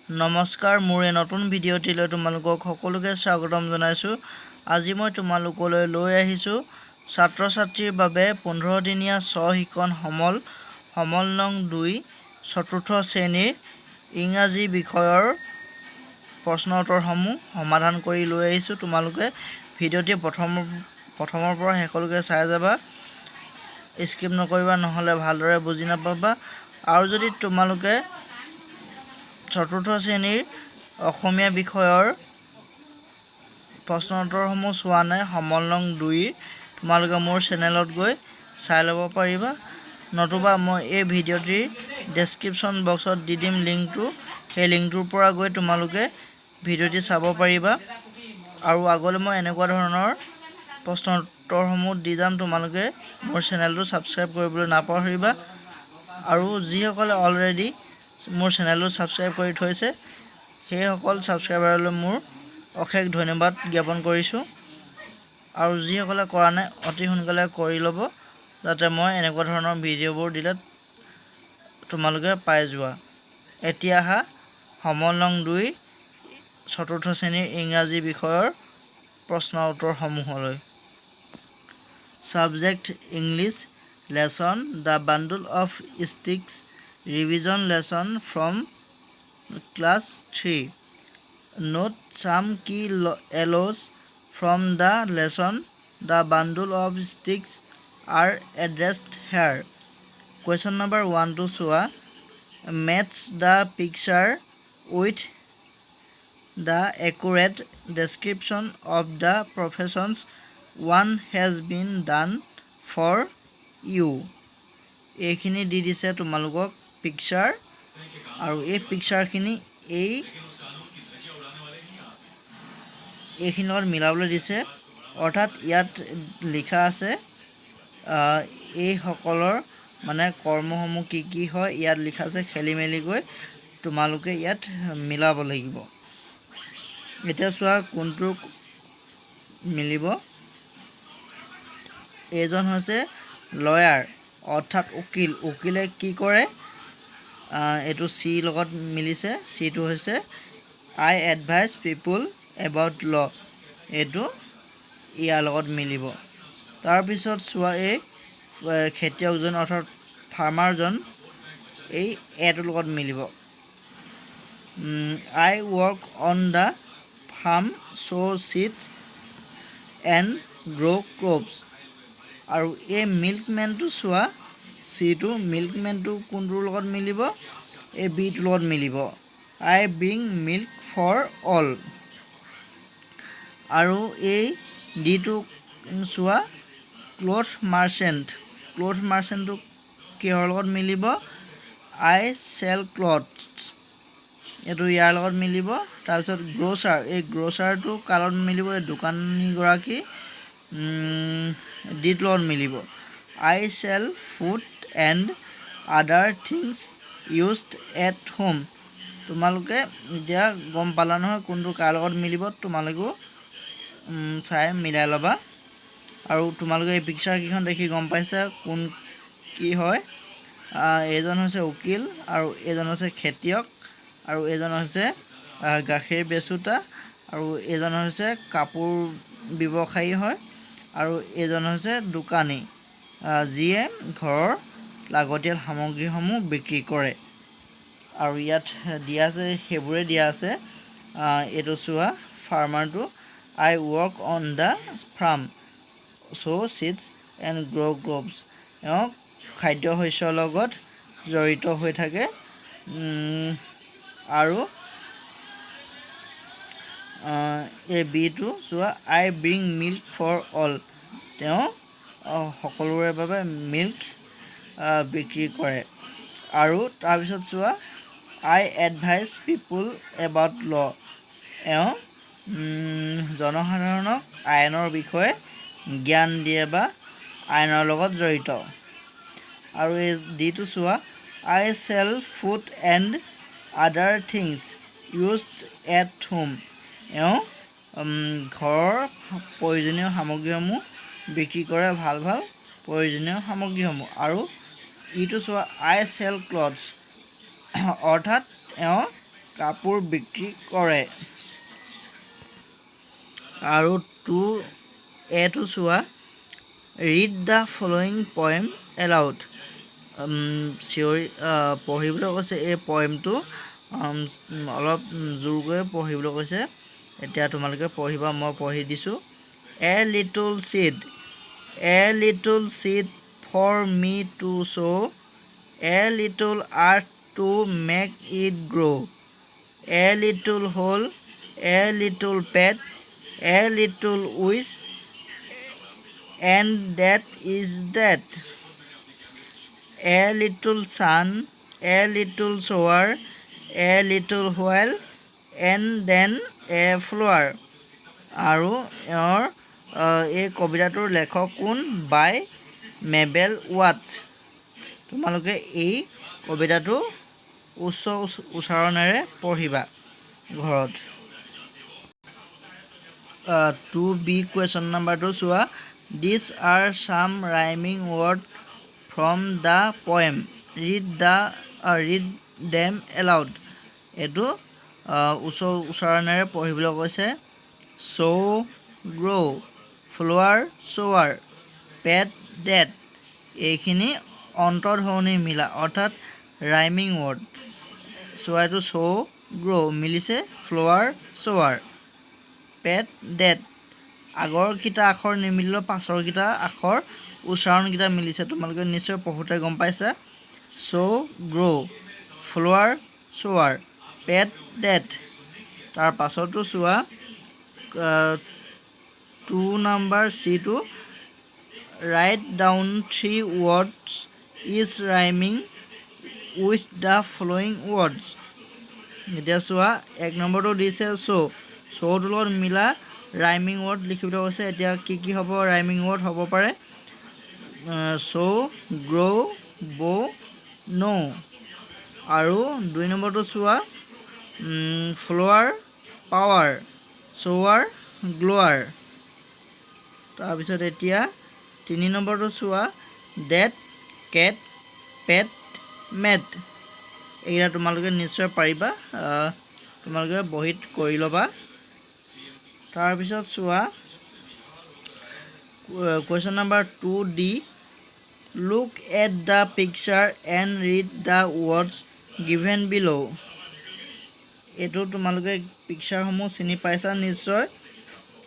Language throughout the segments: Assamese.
নমস্কাৰ মোৰ এই নতুন ভিডিঅ'টিলৈ তোমালোকক সকলোকে স্বাগতম জনাইছোঁ। আজি মই তোমালোকলৈ লৈ আহিছোঁ ছাত্ৰ ছাত্ৰীৰ বাবে 15 দিনীয়া স্ব-শিক্ষণ সমল নং 2 চতুৰ্থ শ্ৰেণীৰ ইংৰাজী বিষয়ৰ প্ৰশ্ন উত্তৰসমূহ সমাধান কৰি লৈ আহিছোঁ। তোমালোকে ভিডিঅ'টি প্ৰথমৰ পৰা শেষলৈকে চাই যাবা, স্কিপ নকৰিবা, নহ'লে ভালদৰে বুজি নাপাবা। আৰু যদি তোমালোকে চতুৰ্থ শ্ৰেণীৰ অসমীয়া বিষয়ৰ প্ৰশ্ন উত্তৰসমূহ চোৱা নাই সমল নং 2 তোমালোকে মোৰ চেনেলত গৈ চাই ল'ব পাৰিবা, নতুবা মই এই ভিডিঅ'টিৰ ডেছক্ৰিপশ্যন বক্সত দি দিম লিংকটো, সেই লিংকটোৰ পৰা গৈ তোমালোকে ভিডিঅ'টি চাব পাৰিবা। আৰু আগলৈ মই এনেকুৱা ধৰণৰ প্ৰশ্ন উত্তৰসমূহ দি যাম, তোমালোকে মোৰ চেনেলটো ছাবস্ক্ৰাইব কৰিবলৈ নাপাহৰিবা। আৰু যিসকলে অলৰেডি মোৰ চেনেলটো ছাবস্ক্ৰাইব কৰি থৈছে সেইসকল ছাবস্ক্ৰাইবাৰলৈ মোৰ অশেষ ধন্যবাদ জ্ঞাপন কৰিছোঁ। আৰু যিসকলে কৰা নাই অতি সোনকালে কৰি ল'ব, যাতে মই এনেকুৱা ধৰণৰ ভিডিঅ'বোৰ দিলে তোমালোকে পাই যোৱা। এতিয়া আহা সমল নং 2 চতুৰ্থ শ্ৰেণীৰ ইংৰাজী বিষয়ৰ প্ৰশ্ন উত্তৰসমূহলৈ। Subject English Lesson The Bundle of Sticks Revision Lesson from Class 3. Note some key allows from the lesson. The bundle of sticks are addressed here. Question number 1 to choa. Match the picture with the accurate description of the professions one has been done for you. এইখিনি দি দিছে তোমালোকক পিকচাৰ, আৰু এই পিকচাৰখিনি এইখিনিৰ লগত মিলাবলৈ দিছে। অৰ্থাৎ ইয়াত লিখা আছে এইসকলৰ মানে কৰ্মসমূহ কি হয় ইয়াত লিখা আছে, খেলি মেলিকৈ তোমালোকে ইয়াত মিলাব লাগিব। এতিয়া চোৱা কোনটো মিলিব। এইজন হৈছে লয়াৰ অৰ্থাৎ উকিলে কি কৰে, এইটো চি লগত মিলিছে, চিটো হৈছে আই এডভাইজ পিপুল এবাউট ল, এইটো ইয়াৰ লগত মিলিব। তাৰপিছত চোৱা এই খেতিয়কজন অৰ্থাৎ ফাৰ্মাৰজন, এই এটোৰ লগত মিলিব। I work on the farm sow' seeds and grow' crops. আৰু এই মিল্কমেনটো চোৱা, চিটো মিল্কমেনটো কোনটোৰ লগত মিলিব, এই বিটোৰ লগত মিলিব। আই ব্ৰিং মিল্ক ফৰ অল। আৰু এই ডিটো চোৱা, ক্লথ মাৰ্চেণ্টটো কিহৰ লগত মিলিব, আই চেল ক্লথছ, এইটো ইয়াৰ লগত মিলিব। তাৰপিছত গ্ৰ'চাৰ, এই গ্ৰ'চাৰটো কাৰ লগত মিলিব, এই দোকানীগৰাকী ডিটোৰ লগত মিলিব। I sell food and other things used at home. তোমালোকে এতিয়া গম পালা নহয় কোনটো কাৰ লগত মিলিব, তোমালোকেও চাই মিলাই ল'বা। আৰু তোমালোকে এই পিকচাৰকেইখন দেখি গম পাইছা কোন কি হয়। এইজন হৈছে উকিল, আৰু এইজন হৈছে খেতিয়ক, আৰু এইজন হৈছে গাখীৰ বেচোঁতা, আৰু এইজন হৈছে কাপোৰ ব্যৱসায়ী হয়, আৰু এইজন হৈছে দোকানী, যিয়ে ঘৰৰ লাগতিয়াল সামগ্ৰীসমূহ বিক্ৰী কৰে। আৰু ইয়াত দিয়া আছে, সেইবোৰে দিয়া আছে। এইটো চোৱা ফাৰ্মাৰটো, I work on the farm sow' seeds and grow' crops. তেওঁ খাদ্য শস্যৰ লগত জড়িত হৈ থাকে। আৰু এই বিটো চোৱা, আই ব্ৰিং মিল্ক ফৰ অল, তেওঁ সকলোৰে বাবে মিল্ক বিক্ৰী কৰে। আৰু তাৰপিছত চোৱা, আই এডভাইজ পিপুল এবাউট ল, তেওঁ জনসাধাৰণক আইনৰ বিষয়ে জ্ঞান দিয়ে বা আইনৰ লগত জড়িত। আৰু এই ডিটো চোৱা, I sell food and other things used at home, তেওঁ ঘৰৰ প্ৰয়োজনীয় সামগ্ৰীসমূহ বিক্ৰী কৰে, ভাল প্ৰয়োজনীয় সামগ্ৰীসমূহ। আৰু ইটো চোৱা, আই চেল ক্লথছ, অৰ্থাৎ তেওঁ কাপোৰ বিক্ৰী কৰে। আৰু 2A টো চোৱা, read the following poem aloud. পঢ়িবলৈ কৈছে এই পয়েমটো অলপ জোৰকৈ পঢ়িবলৈ কৈছে। এতিয়া তোমালোকে পঢ়িবা, মই পঢ়ি দিছোঁ। A little seed for me to sow, a little earth to make it grow, a little hole, a little pet, a little wish, and that is that. A little sun, a little shower, a little while, and then a flower. আৰু এই কবিতাটোৰ লেখক কোন? বাই মেবেল ৱাটছ। তোমালোকে এই কবিতাটো উচ্চ উচ্চাৰণেৰে পঢ়িবা ঘৰত। 2B কুৱেশ্যন নাম্বাৰটো চোৱা, this are some rhyming word from the poem, read them aloud. এইটো উচ্চ উচ্চাৰণেৰে পঢ়িবলৈ কৈছে। Sow' grow', flower shower, pet debt. এইখিনি অন্তৰ্ধ্বনি মিলা অৰ্থাৎ ৰাইমিং ৱৰ্ড। চোৱাইটো চ' গ্ৰ' মিলিছে ফ্লাৱাৰ শ্বোৱাৰ, পেট ডেট। আগৰকেইটা আখৰ নিমিলিলেও পাছৰকেইটা আখৰ উচ্চাৰণকেইটা মিলিছে। তোমালোকে নিশ্চয় পঢ়োঁতে গম পাইছা। Sow' grow', flower shower, pet debt. তাৰ পাছতো চোৱা 2 নম্বৰ চিটো, write down 3 words is rhyming with the following words. এতিয়া চোৱা 1 নম্বৰটো দিছে শ্ব'টোৰ লগত মিলা ৰাইমিং ৱৰ্ড লিখিবলৈ কৈছে। এতিয়া কি হ'ব ৰাইমিং ৱৰ্ড হ'ব পাৰে? চ', গ্ৰ', ব', ন'। আৰু 2 নম্বৰটো চোৱা, ফ্লাৱাৰ পাৱাৰ, শ্বোৱাৰ গ্লোৱাৰ। তাৰপিছত এতিয়া 3 নম্বৰটো চোৱা, ডেট কেট, পেট মেট। এইকেইটা তোমালোকে নিশ্চয় পাৰিবা, তোমালোকে বহীত কৰি ল'বা। তাৰপিছত চোৱা question number 2D, look at the picture and read the words given below'. এইটো তোমালোকে পিকচাৰসমূহ চিনি পাইছা নিশ্চয়।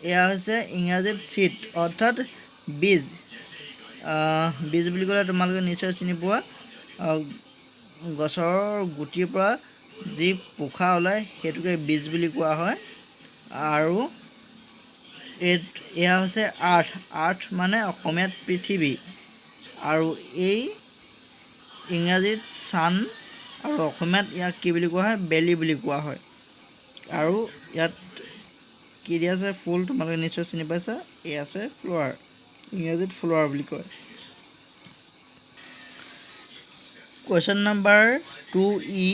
এয়া হৈছে ইংৰাজীত চিড অৰ্থাৎ বীজ। বীজ বুলি ক'লে তোমালোকে নিশ্চয় চিনি পোৱা, গছৰ গুটিৰ পৰা যি পোখা ওলায় সেইটোকে বীজ বুলি কোৱা হয়। আৰু এয়া হৈছে আৰ্থ মানে অসমীয়াত পৃথিৱী, আৰু এই ইংৰাজীত ছান, আৰু অসমীয়াত ইয়াক কি বুলি কোৱা হয়? বেলি বুলি কোৱা হয়। আৰু ইয়াত কি দিয়া আছে? ফুল। তোমালোকে নিশ্চয় চিনি পাইছা। এই আছে ফ্লাৱাৰ, ইংৰাজীত ফ্লাৱাৰ বুলি কয়। Question number 2E,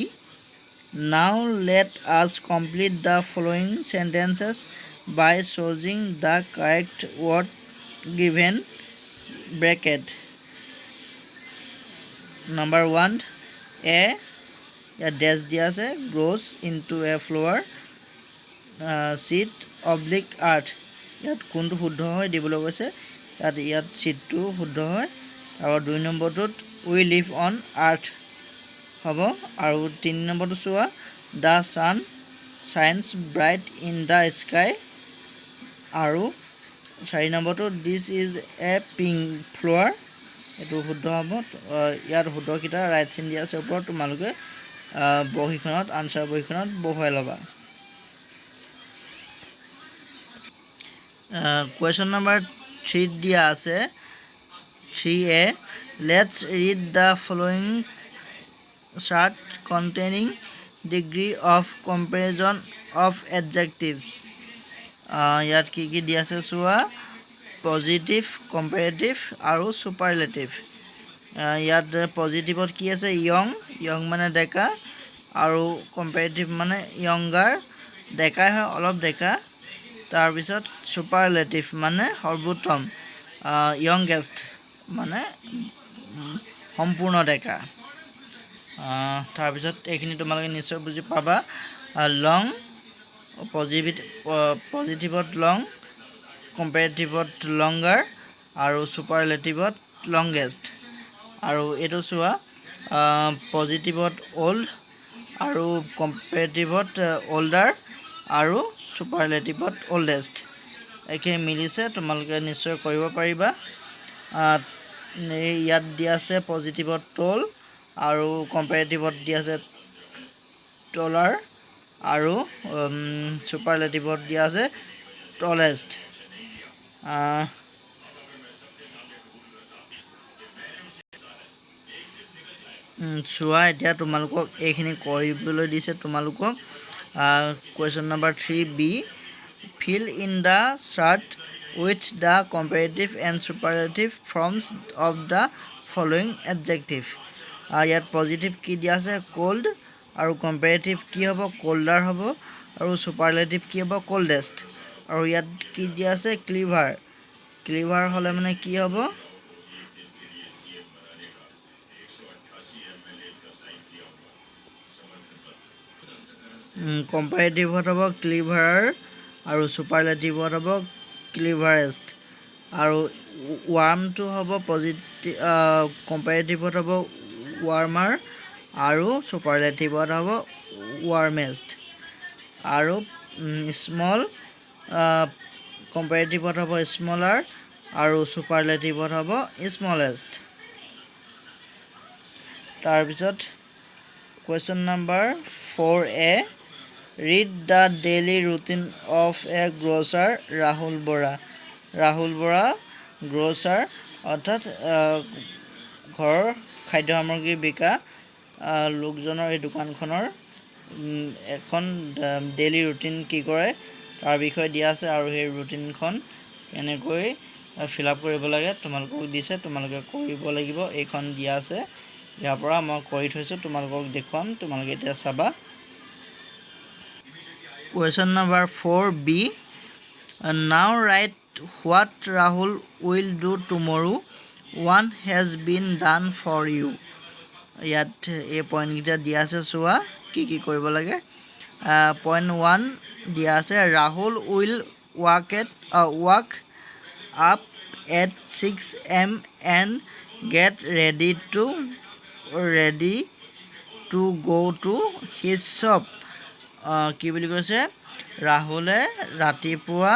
now let us complete the following sentences by choosing the correct word given bracket. Number 1, ইয়াত ডেছ দিয়া আছে, grows into a flower, seed oblique earth. ইয়াত কোনটো শুদ্ধ হয় দিবলৈ কৈছে। ইয়াত চিডটো শুদ্ধ হয়। আৰু 2 নম্বৰটোত উই লিভ অন আৰ্থ হ'ব। আৰু 3 নম্বৰটো চোৱা, the sun shines bright in the sky. আৰু 4 নম্বৰটো this is a pink flower. এইটো শুদ্ধ হ'ব। ইয়াত শুদ্ধকেইটা ৰাইট চিন দিয়া আছে ওপৰত। তোমালোকে বহীখনত আনচাৰ বহীখনত বহুৱাই ল'বা। কুৱেশ্যন নাম্বাৰ 3 দিয়া আছে 3A, let's read the following chart containing degree of comparison of adjectives. ইয়াত কি দিয়া আছে চোৱা, পজিটিভ, কম্পেৰেটিভ আৰু ছুপাৰলেটিভ। ইয়াত পজিটিভত কি আছে? য়ং মানে ডেকা, আৰু কম্পেৰেটিভ মানে য়ংগাৰ, ডেকাই হয় অলপ ডেকা। তাৰপিছত ছুপাৰলেটিভ মানে সৰ্বোত্তম, য়ংগেষ্ট মানে সম্পূৰ্ণ ডেকা। তাৰপিছত এইখিনি তোমালোকে নিশ্চয় বুজি পাবা। লং পজিটিভত লং, কম্পেৰেটিভত লংগাৰ আৰু ছুপাৰলেটিভত লংগেষ্ট। আৰু এইটো চোৱা পজিটিভত অল্ড আৰু কম্পেৰেটিভত অল্ডাৰ আৰু ছুপাৰলেটিভত অল্ডেষ্ট। এইখিনি মিলিছে, তোমালোকে নিশ্চয় কৰিব পাৰিবা। ইয়াত দিয়া আছে পজিটিভত টল আৰু কম্পেৰেটিভত দিয়া আছে টলাৰ আৰু ছুপাৰলেটিভত দিয়া আছে টলেষ্ট। চোৱা এতিয়া তোমালোকক এইখিনি কৰিবলৈ দিছে তোমালোকক। Question number 3B, fill in the chart with the comparative and superlative forms of the following adjective। ইয়াত পজিটিভ কি দিয়া আছে কোল্ড, আৰু কম্পেৰেটিভ কি হ'ব কোল্ডাৰ হ'ব, আৰু ছুপাৰলেটিভ কি হ'ব কোল্ডেষ্ট। আৰু ইয়াত কি দিয়া আছে ক্লিভাৰ। ক্লিভাৰ হ'লে মানে কি হ'ব কম্পেৰেটিভত হ'ব ক্লিভাৰ আৰু ছুপাৰলেটিভত হ'ব ক্লিভাৰেষ্ট। আৰু ৱাৰ্মটো হ'ব কম্পেৰেটিভত হ'ব ৱাৰ্মাৰ আৰু ছুপাৰলেটিভত হ'ব ৱাৰ্মেষ্ট। আৰু স্মল কম্পেৰেটিভত হ'ব স্মলাৰ আৰু ছুপাৰলেটিভত হ'ব স্মলেষ্ট। তাৰপিছত question number 4A, read the daily routine of a grocer Rahul Bora. Rahul Bora grocer অৰ্থাৎ ঘৰৰ খাদ্য সামগ্ৰী বিকা লোকজনৰ এই দোকানখনৰ এখন ডেইলি ৰুটিন কি কৰে তাৰ বিষয়ে দিয়া আছে। আৰু সেই ৰুটিনখন কেনেকৈ ফিল আপ কৰিব লাগে তোমালোকক দিছে, তোমালোকে কৰিব লাগিব। এইখন দিয়া আছে, ইয়াৰ পৰা মই কৰি থৈছোঁ, তোমালোকক দেখুৱাম, তোমালোকে এতিয়া চাবা। Question number 4B, now write what Rahul will do tomorrow one has been done for you। ইয়াত এই পইণ্টকেইটা দিয়া আছে, চোৱা কি কি কৰিব লাগে। পইণ্ট 1 দিয়া আছে Rahul will walk up at 6 AM and get ready to go to his shop। কি বুলি কৈছে ৰাহুলে ৰাতিপুৱা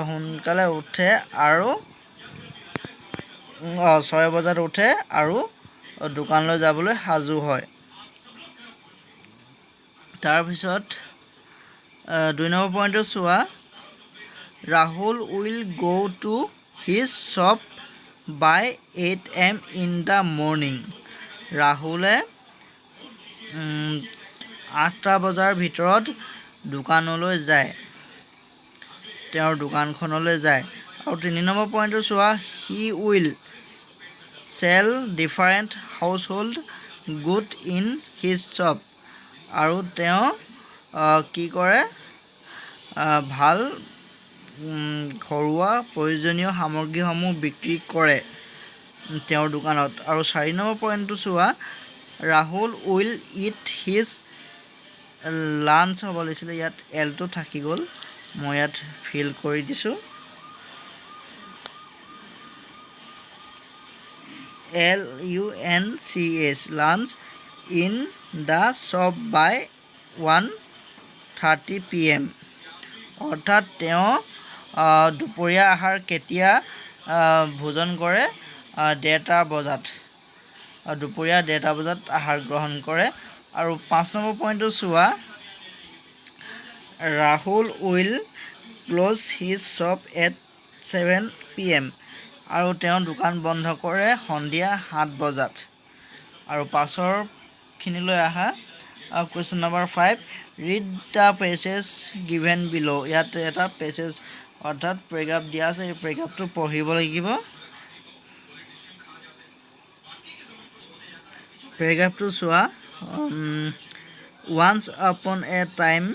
সোনকালে উঠে আৰু 6 বজাত উঠে আৰু দোকানলৈ যাবলৈ সাজু হয়। তাৰপিছত 2 নম্বৰ পইণ্টটো চোৱা Rahul will go to his shop by 8 AM in the morning। ৰাহুলে 8টা বজাৰ ভিতৰত দোকানলৈ যায়, তেওঁৰ দোকানখনলৈ যায়। আৰু 3 নম্বৰ পইণ্টটো চোৱা he will sell different household good in his shop। আৰু তেওঁ কি কৰে ভাল ঘৰুৱা প্ৰয়োজনীয় সামগ্ৰীসমূহ বিক্ৰী কৰে তেওঁৰ দোকানত। আৰু 4 নম্বৰ পইণ্টটো চোৱা Rahul will it his lunch হ'ব লাগিছিলে, ইয়াত এলটো থাকি গ'ল, মই ইয়াত ফিল কৰি দিছোঁ। LUNCH lunch in the shop by 1:30 PM। অৰ্থাৎ তেওঁ দুপৰীয়া আহাৰ কেতিয়া ভোজন কৰে 1:30 বজাত, দুপৰীয়া 1:30 বজাত আহাৰ গ্ৰহণ কৰে। আৰু 5 নম্বৰ পইণ্টটো চোৱা Rahul will close his shop at 7 PM। আৰু তেওঁ দোকান বন্ধ কৰে সন্ধিয়া 7 বজাত। আৰু পাছৰখিনিলৈ আহা question number 5, read the passage given below'. ইয়াত এটা পেছেজ অৰ্থাৎ পেৰেগ্ৰাফ দিয়া আছে, এই পেৰেগ্ৰাফটো পঢ়িব লাগিব। পেৰেগ্ৰাফটো চোৱা once upon a time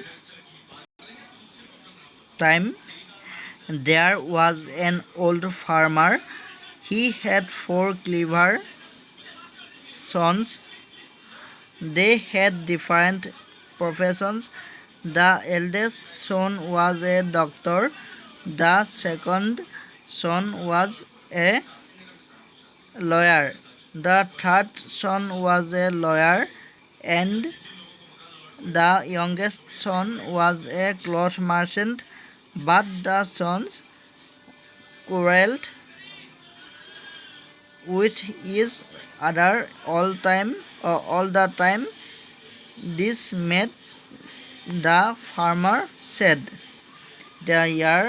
there was an old farmer. He had 4 clever sons. They had different professions. The eldest son was a doctor. The second son was a lawyer. The third son was a lawyer, and the youngest son was a cloth merchant. But the sons quarreled with each other all the time. This made the farmer sad. এতিয়া ইয়াৰ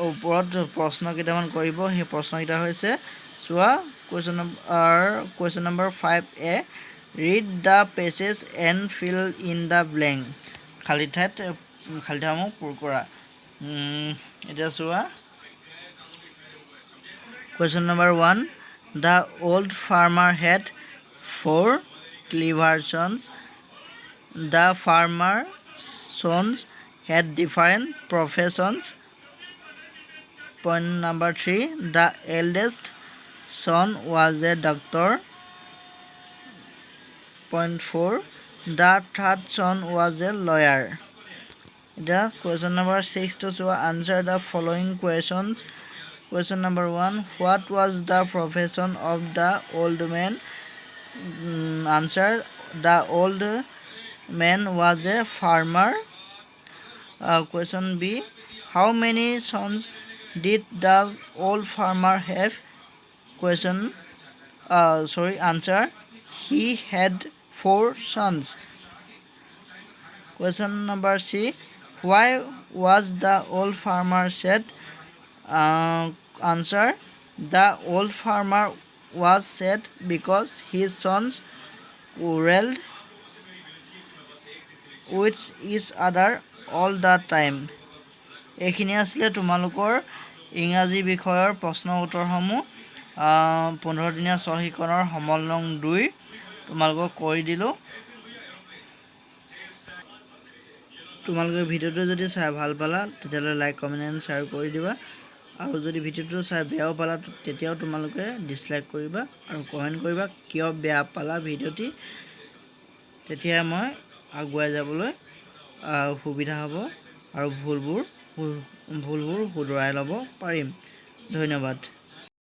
ওপৰত প্ৰশ্ন কেইটামান কৰিব। সেই প্ৰশ্নকেইটা হৈছে চোৱা question number 5A, read the passage and fill in the blank. খালী ঠাইসমূহ পূৰ কৰা। এতিয়া চোৱা question number 1, the old farmer had 4 clever sons. The farmer sons had different professions. Point number 3, the eldest son was a doctor. Point 4, the third son was a lawyer. The question number 6 to answer the following questions. Question number 1, what was the profession of the old man? Answer, the old man was a farmer. Question B, how many sons did the old farmer have? Answer, he had 4 sons. Question number C, why was the old farmer sad? Answer, the old farmer was sad because his sons quarreled with each other all the time. এইখিনি আছিলে তোমালোকৰ ইংৰাজী বিষয়ৰ প্ৰশ্ন উত্তৰসমূহ। 15 দিনীয়া চহীকৰণৰ সমল নং 2 তোমালোকক কৰি দিলোঁ। তোমালোকে ভিডিঅ'টো যদি চাই ভাল পালা তেতিয়াহ'লে লাইক কমেণ্ট এণ্ড শ্বেয়াৰ কৰি দিবা, আৰু যদি ভিডিঅ'টো চাই বেয়াও পালা তেতিয়াও তোমালোকে ডিছলাইক কৰিবা আৰু কমেণ্ট কৰিবা কিয় বেয়া পালা ভিডিঅ'টি। তেতিয়া মই আগুৱাই যাবলৈ সুবিধা হ'ব আৰু ভুলবোৰ শুধৰাই ল'ব পাৰিম। ধন্যবাদ।